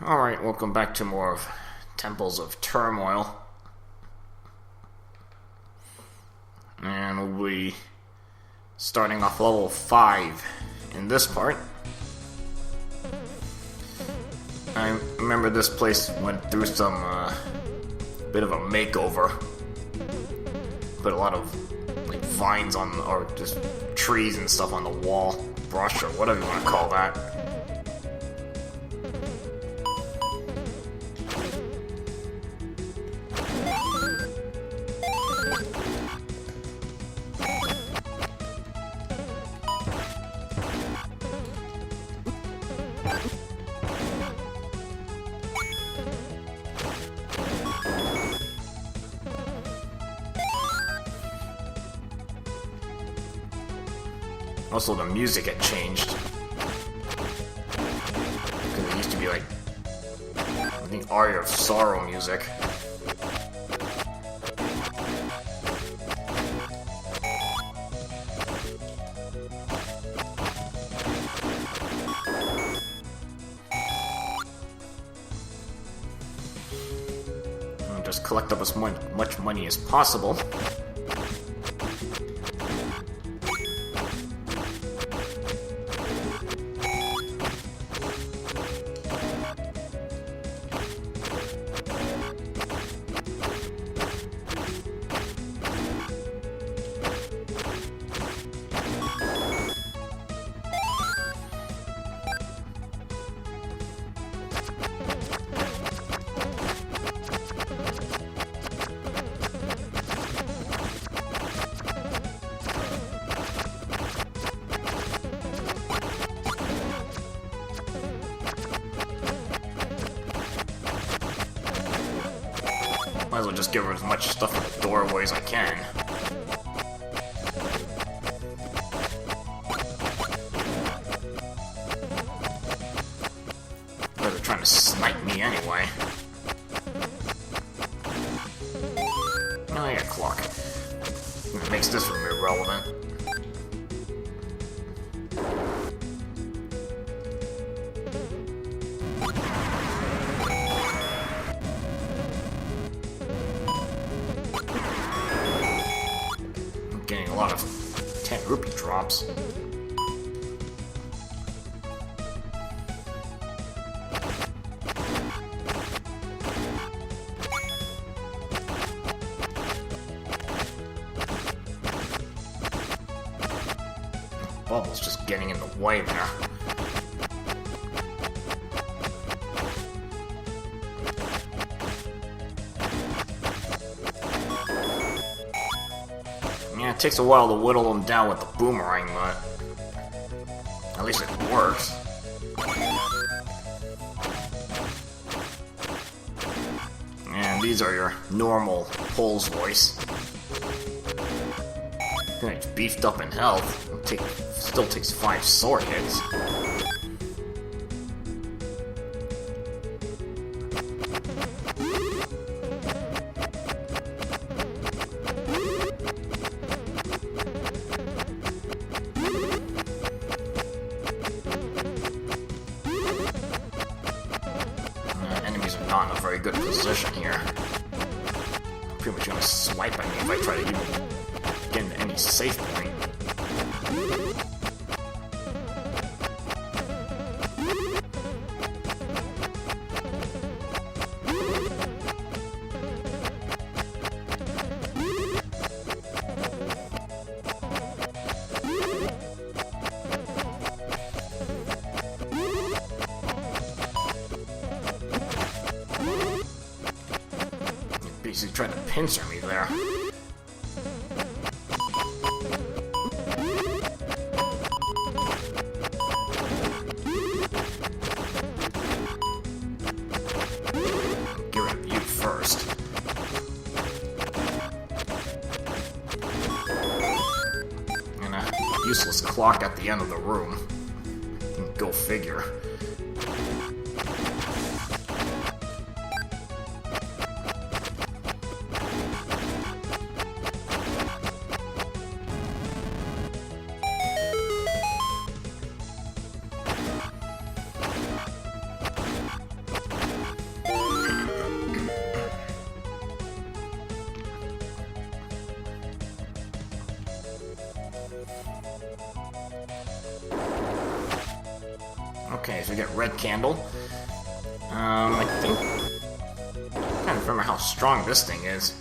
Alright, welcome back to more of Temples of Turmoil. And we'll be starting off level 5 in this part. I remember this place went through some bit of a makeover. Put a lot of like vines on, or just trees and stuff on the wall, brush or whatever you want to call that. Also, the music had changed. Because it used to be like, I think, Aria of Sorrow music. And just collect up as much money as possible. Might as well just give her as much stuff in the doorway as I can. They're trying to snipe me anyway. Oh, I got a clock. It makes this room irrelevant. Getting a lot of 10 rupee drops. Bubble's just getting in the way there. Yeah, it takes a while to whittle them down with the boomerang, but at least it works. And these are your normal Pole's voice. It's beefed up in health. Still takes 5 sword hits. Enemies are not in a very good position here. Pretty much gonna swipe at me if I try to even get into any safe point. Basically trying to pincer me there. Get rid of you first. And a useless clock at the end of the room. Go figure. Okay, so we get red candle. I think... I can't remember how strong this thing is.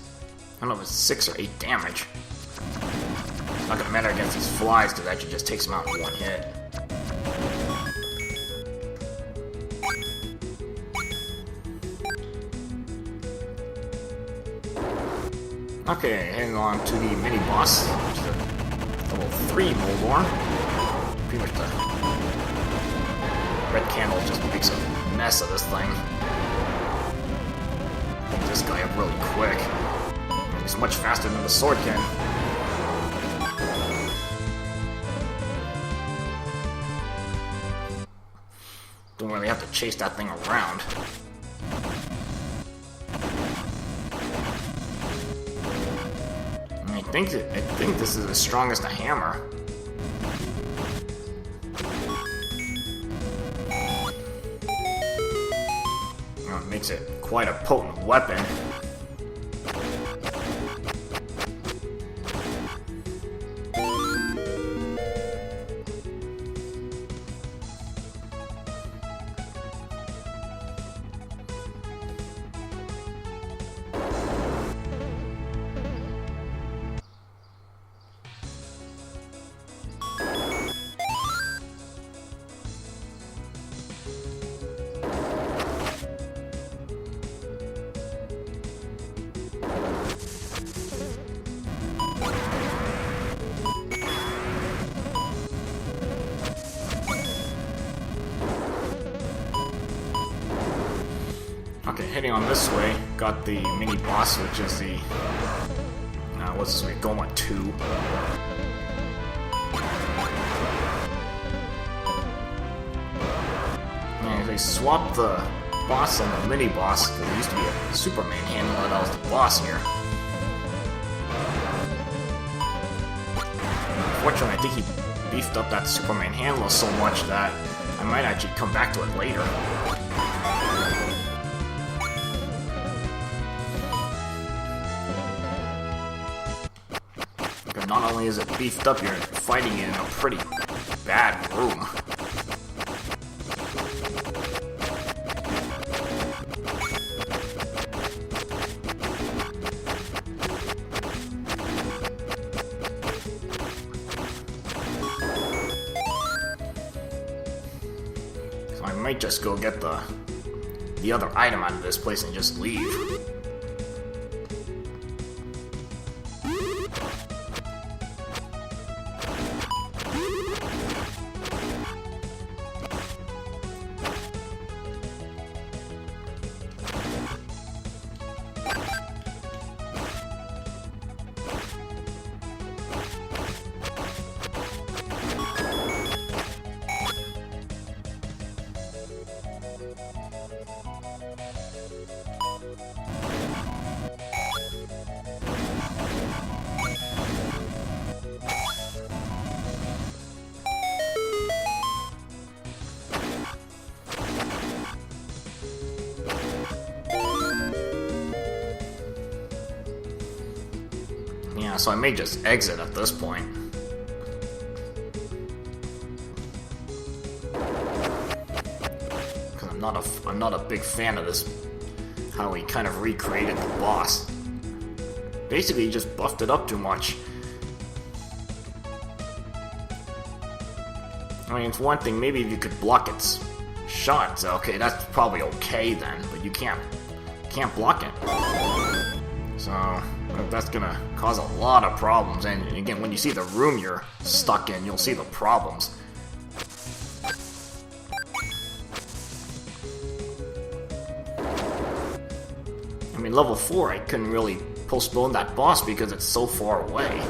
I don't know if it's 6 or 8 damage. It's not gonna matter against these flies, because that actually just takes them out in one hit. Okay, heading on to the mini-boss, which is a level 3 Moldorm. Pretty much the red candle just makes a mess of this thing. Pick this guy up really quick. He's much faster than the sword can. Don't really have to chase that thing around. I think this is as strong as the hammer. It makes it quite a potent weapon. Okay, heading on this way, got the mini boss, which is the what's this way? Goma 2. And they swapped the boss and the mini boss, because there used to be a Superman handler that was the boss here. Unfortunately, I think he beefed up that Superman handler so much that I might actually come back to it later. Not only is it beefed up, you're fighting in a pretty bad room. So I might just go get the other item out of this place and just leave. Yeah, so I may just exit at this point. Because I'm not a big fan of this, how he kind of recreated the boss. Basically, he just buffed it up too much. I mean, it's one thing, maybe if you could block its shots, okay, that's probably okay then, but you can't block it. So that's gonna cause a lot of problems, and again, when you see the room you're stuck in, you'll see the problems. I mean, level 4, I couldn't really postpone that boss because it's so far away.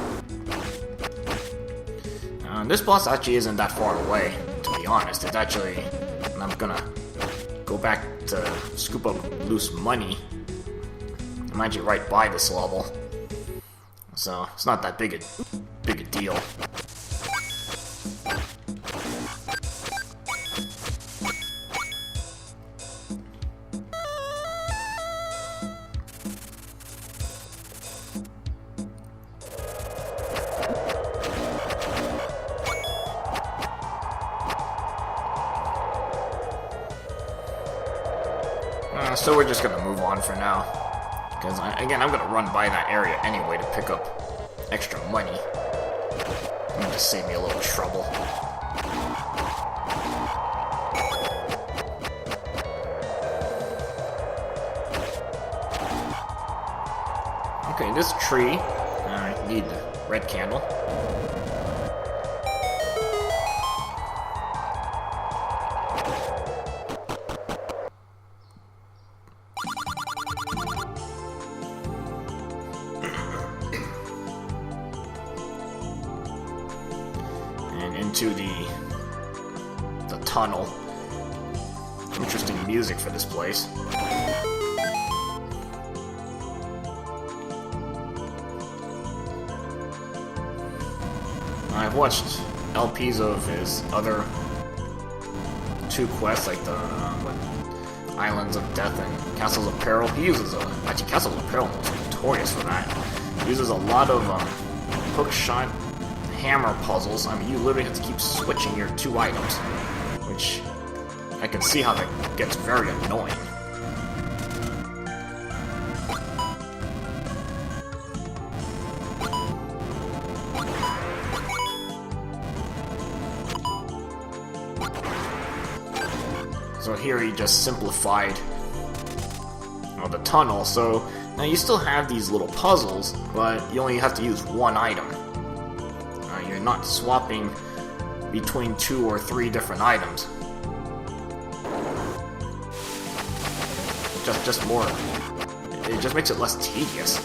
This boss actually isn't that far away, to be honest. It's actually, and I'm gonna go back to scoop up loose money. I'm actually right by this level, so it's not that big a deal. So we're just gonna move on for now. Because, again, I'm gonna run by that area anyway to pick up extra money. And just save me a little trouble. Okay, this tree, I need the red candle. And into the tunnel. Interesting music for this place. I've watched LPs of his other two quests, like the Islands of Death and Castles of Peril. He uses actually Castles of Peril is notorious for that. He uses a lot of hook shot hammer puzzles. I mean, you literally have to keep switching your two items, which I can see how that gets very annoying. So here he just simplified the tunnel, so now you still have these little puzzles, but you only have to use one item. You're not swapping between 2 or 3 different items. Just more. It just makes it less tedious.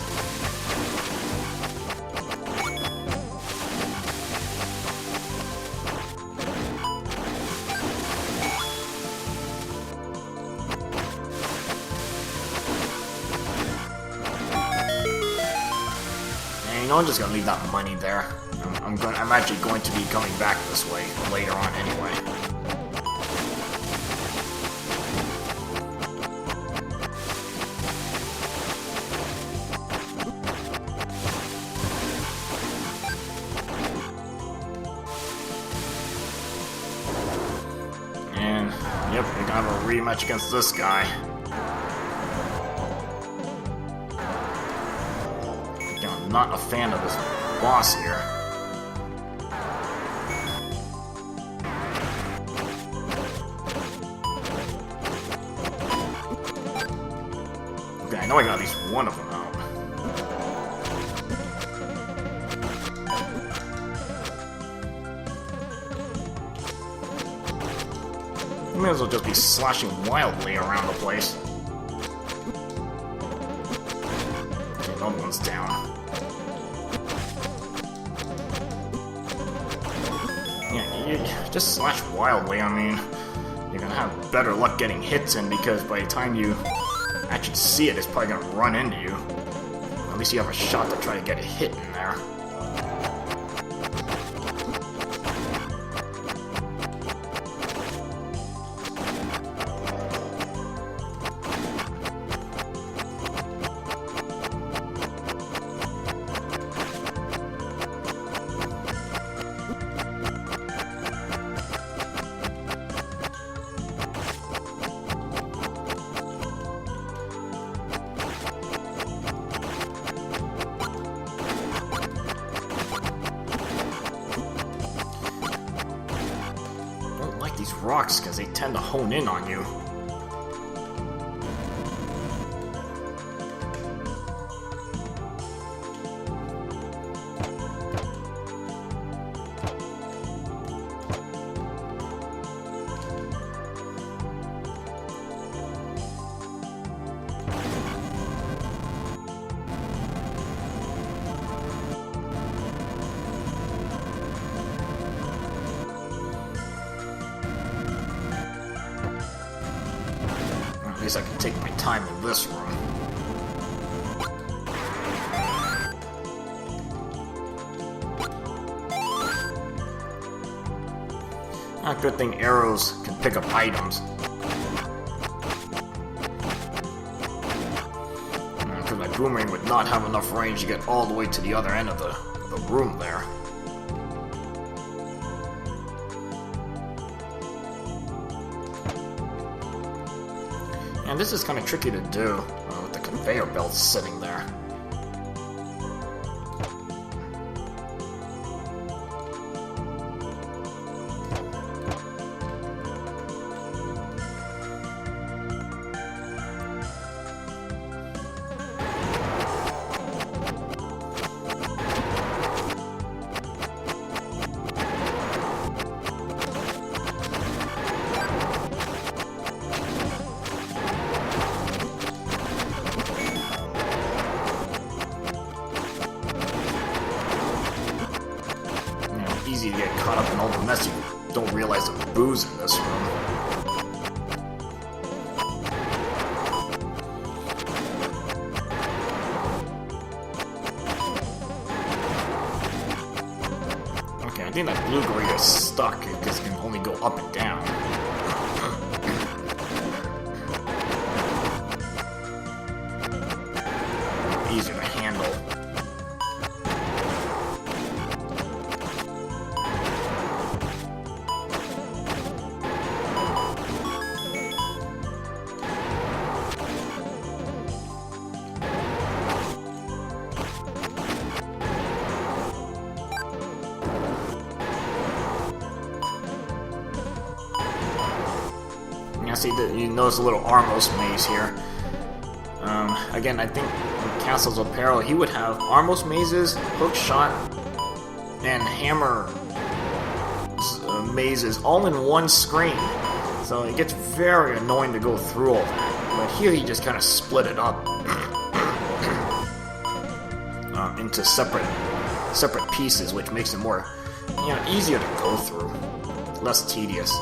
You know, I'm just gonna leave that money there. I'm actually going to be coming back this way later on anyway. And yep, we got a rematch against this guy. Not a fan of this boss here. Okay, I know I got at least one of them out. I may as well just be slashing wildly around the place. Okay, another one's down. Just slash wildly, I mean, you're gonna have better luck getting hits in, because by the time you actually see it, it's probably gonna run into you. At least you have a shot to try to get a hit in there. Rocks, because they tend to hone in on you. At least I can take my time in this room. Good thing arrows can pick up items. Because my boomerang would not have enough range to get all the way to the other end of the room there. And this is kind of tricky to do with the conveyor belts sitting there. Easy to get caught up in all the mess. You don't realize the booze in this room. Okay, I think that blue grader is stuck because it can only go up and down. Easier to handle. See that you notice a little Armos maze here. Again, I think in Castles of Peril he would have Armos mazes, hook shot, and hammer mazes all in one screen. So it gets very annoying to go through all that. But here he just kind of split it up into separate pieces, which makes it more, easier to go through, less tedious.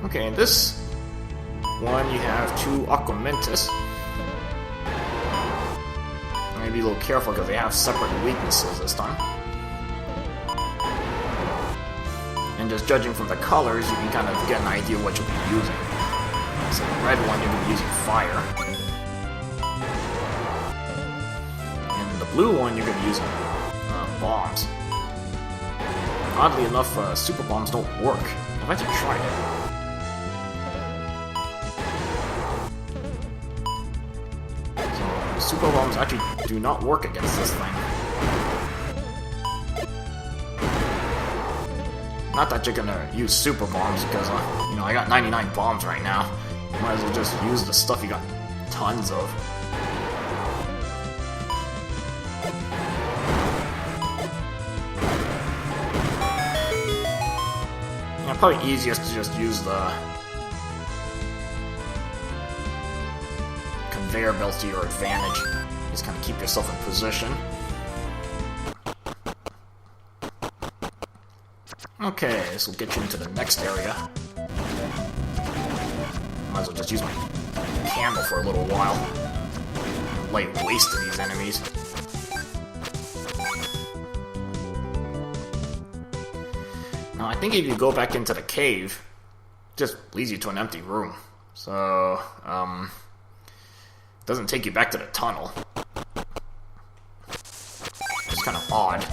Okay, in this one you have two Aquamentus. I'm gonna be a little careful because they have separate weaknesses this time. And just judging from the colors, you can kind of get an idea what you'll be using. So the red one, you're gonna be using fire. And the blue one, you're gonna be using bombs. Oddly enough, super bombs don't work. I've actually tried it. Super bombs actually do not work against this thing. Not that you're gonna use super bombs because, I got 99 bombs right now. You might as well just use the stuff you got tons of. Probably easiest to just use the conveyor belts to your advantage. Just kind of keep yourself in position. Okay, this will get you into the next area. Might as well just use my candle for a little while. Lay waste to these enemies. Now, I think if you go back into the cave, it just leads you to an empty room. So, doesn't take you back to the tunnel. It's kind of odd.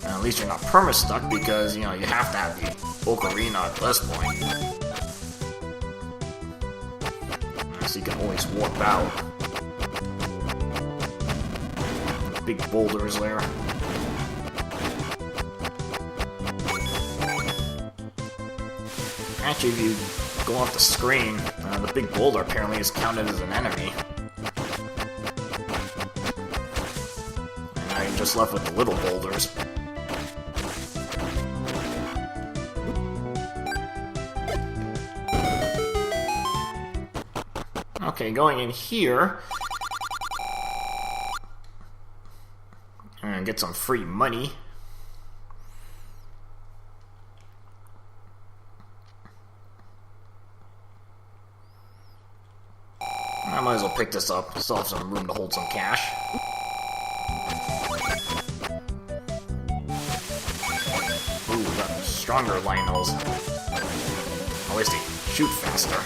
And at least you're not perma-stuck because, you have to have the ocarina at this point. So you can always warp out. Big boulders there. Actually, if you go off the screen, the big boulder apparently is counted as an enemy. And now you're just left with the little boulders. Okay, going in here. And get some free money. I might as well pick this up. Still have some room to hold some cash. Ooh, got stronger Lionels. At least they shoot faster.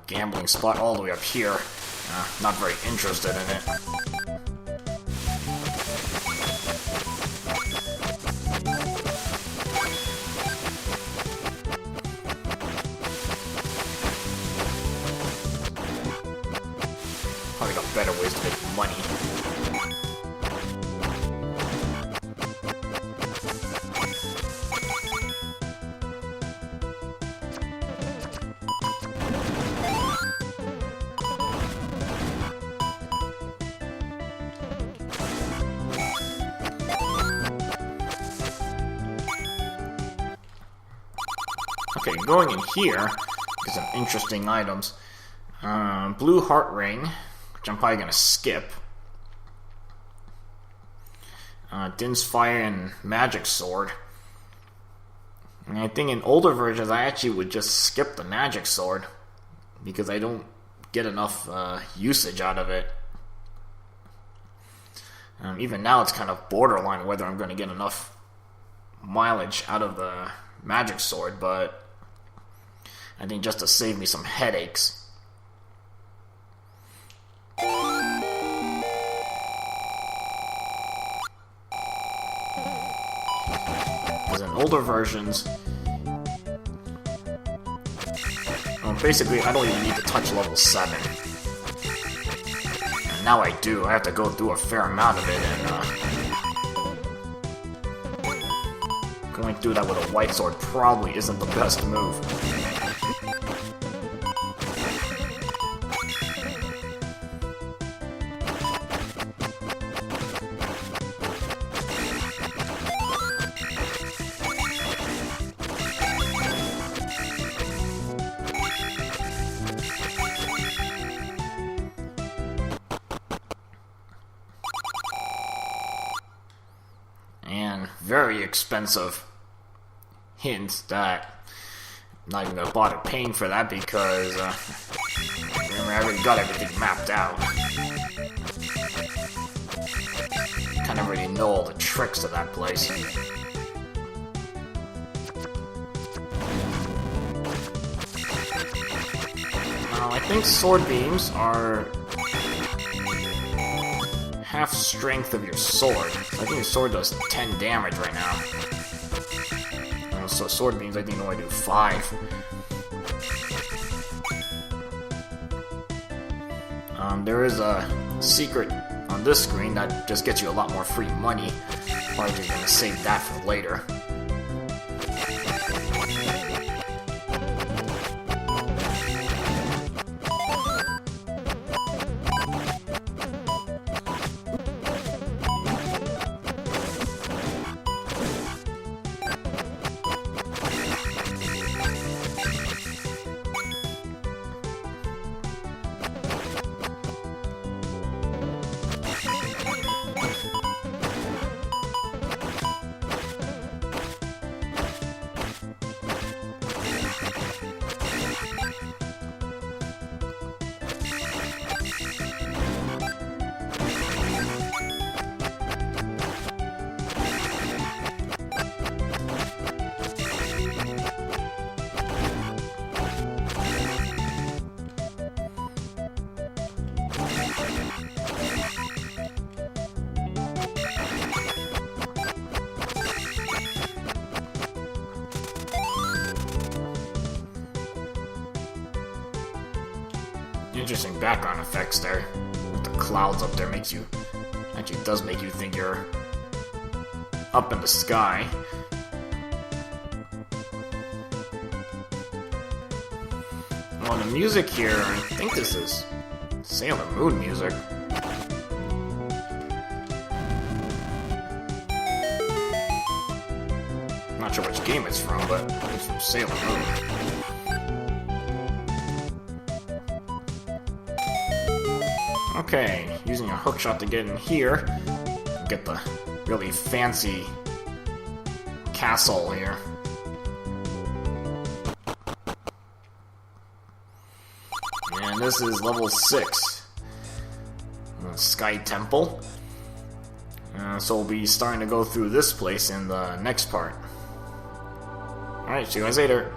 Gambling spot all the way up here. Not very interested in it. Probably got better ways to make money. Okay, going in here, get some interesting items. Blue heart ring, which I'm probably gonna skip. Din's fire and magic sword. And I think in older versions I actually would just skip the magic sword because I don't get enough usage out of it. Even now it's kind of borderline whether I'm going to get enough mileage out of the magic sword, but I think just to save me some headaches. Because in older versions, basically I don't even need to touch level 7. And now I do. I have to go through a fair amount of it, and going through that with a white sword probably isn't the best move. And very expensive. Hint that I'm not even gonna bother paying for that because remember, I already got everything mapped out. Kind of already know all the tricks to that place. Now, I think sword beams are half strength of your sword. I think your sword does 10 damage right now. So sword beams I think only do 5. There is a secret on this screen that just gets you a lot more free money. Probably gonna save that for later. Interesting background effects there. With the clouds up there makes you... actually does make you think you're up in the sky. Well, the music here, I think this is Sailor Moon music. I'm not sure which game it's from, but it's from Sailor Moon. Okay, using a hookshot to get in here, get the really fancy castle here. And this is level 6, Sky Temple. So we'll be starting to go through this place in the next part. Alright, see you guys later.